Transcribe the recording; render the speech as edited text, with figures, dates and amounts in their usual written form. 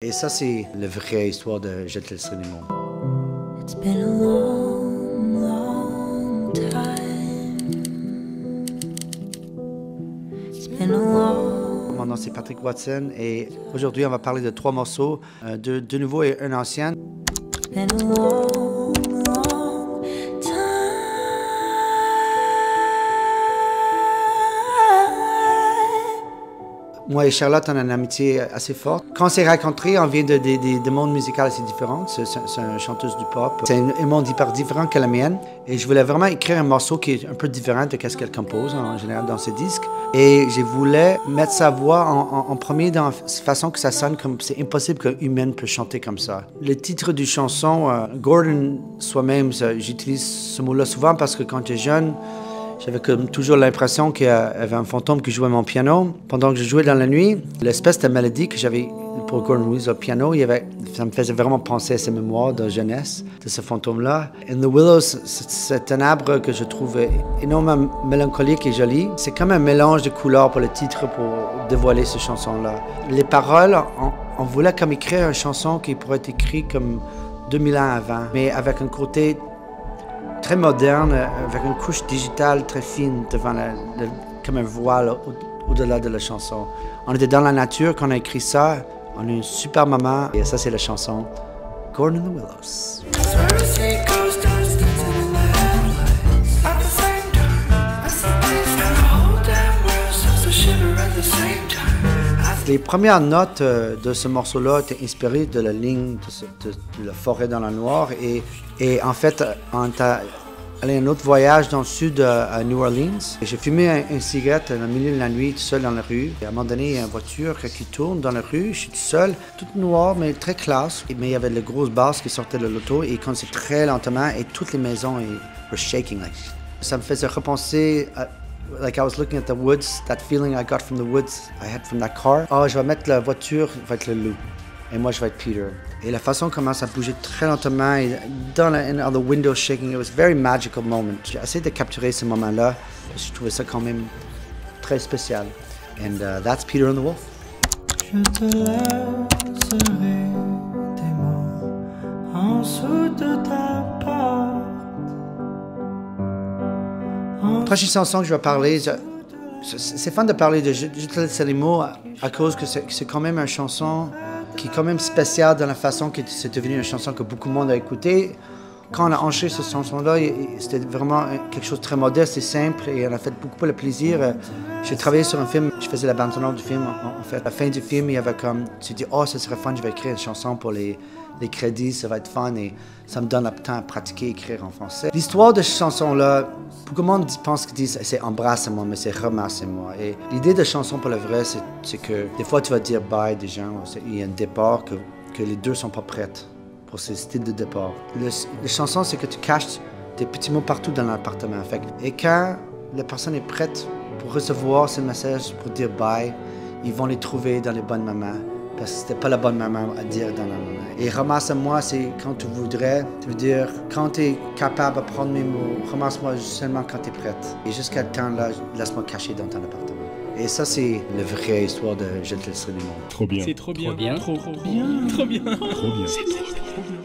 Et ça, c'est la vraie histoire de Je te laisserai des mots. It's been a long, long time. It's been a long... Mon nom, c'est Patrick Watson et aujourd'hui, on va parler de 3 morceaux, deux nouveaux et un ancien. It's been a long, long time. Moi et Charlotte, on a une amitié assez forte. Quand on s'est rencontrés, on vient de mondes musicaux assez différents. C'est une chanteuse du pop. C'est un monde hyper différent que la mienne. Et je voulais vraiment écrire un morceau qui est un peu différent de ce qu'elle compose en général dans ses disques. Et je voulais mettre sa voix en premier dans façon que ça sonne comme c'est impossible qu'un humain peut chanter comme ça. Le titre du chanson, Gordon soi-même, j'utilise ce mot-là souvent parce que quand j'étais jeune, j'avais comme toujours l'impression qu'il y avait un fantôme qui jouait mon piano. Pendant que je jouais dans la nuit, l'espèce de mélodie que j'avais pour Gordon Willis au piano, ça me faisait vraiment penser à ses mémoires de jeunesse, de ce fantôme-là. And the Willows, c'est un arbre que je trouve énormément mélancolique et joli. C'est comme un mélange de couleurs pour le titre pour dévoiler cette chanson-là. Les paroles, on voulait comme écrire une chanson qui pourrait être écrite comme 2000 ans avant, mais avec un côté très moderne, avec une couche digitale très fine devant comme un voile au-delà de la chanson. On était dans la nature quand on a écrit ça. On a une super maman et ça c'est la chanson Gordon and the Willows. Les premières notes de ce morceau-là étaient inspirées de la ligne de la forêt dans le noir et en fait, on est allé un autre voyage dans le sud à New Orleans. J'ai fumé une cigarette dans le milieu de la nuit, tout seul dans la rue. Et à un moment donné, il y a une voiture qui tourne dans la rue. Je suis tout seul, toute noire, mais très classe. Mais il y avait les grosses basses qui sortaient de l'auto et quand c'est très lentement et toutes les maisons were shaking. Ça me faisait repenser like I was looking at the woods, that feeling I got from the woods I had from that car. Oh, je vais mettre la voiture, va être le loup. Et moi, je vais être Peter. Et la façon commence à bouger très lentement et dans the window shaking, it was a very magical moment. J'ai essayé de capturer ce moment-là parce que je trouvais ça quand même très spécial. And that's Peter and the Wolf. Je te laisserai des mots en dessous de ta porte. La prochaine chanson que je vais parler, c'est fun de parler de Je te laisse les mots à cause que c'est quand même une chanson qui est quand même spéciale dans la façon que c'est devenu une chanson que beaucoup de monde a écoutée. Quand on a enregistré cette chanson-là, c'était vraiment quelque chose de très modeste et simple et on a fait beaucoup pour le plaisir. J'ai travaillé sur un film, je faisais la bande sonore du film. En fait, à la fin du film, il y avait comme, tu dis, oh, ça serait fun, je vais écrire une chanson pour les crédits, ça va être fun et ça me donne le temps à pratiquer, écrire en français. L'histoire de cette chanson-là, beaucoup de monde pense que c'est embrasse-moi, mais c'est ramasse-moi. Et l'idée de chanson pour le vrai, c'est que des fois tu vas dire bye des gens, il y a un départ que les deux sont pas prêtes pour ce style de départ. La chanson, c'est que tu caches des petits mots partout dans l'appartement. Et quand la personne est prête pour recevoir ce message, pour dire bye, ils vont les trouver dans les bonnes moments. Parce que c'était pas la bonne maman à dire dans la moment. Et ramasse-moi, c'est quand tu voudrais. Ça veut dire, quand tu es capable de prendre mes mots, ramasse-moi seulement quand tu es prête. Et jusqu'à le temps là, laisse-moi cacher dans ton appartement. Et ça, c'est la vraie histoire de Je te laisserai des mots. Trop bien. C'est trop bien. Trop bien. Trop bien. Trop bien. C'est trop bien.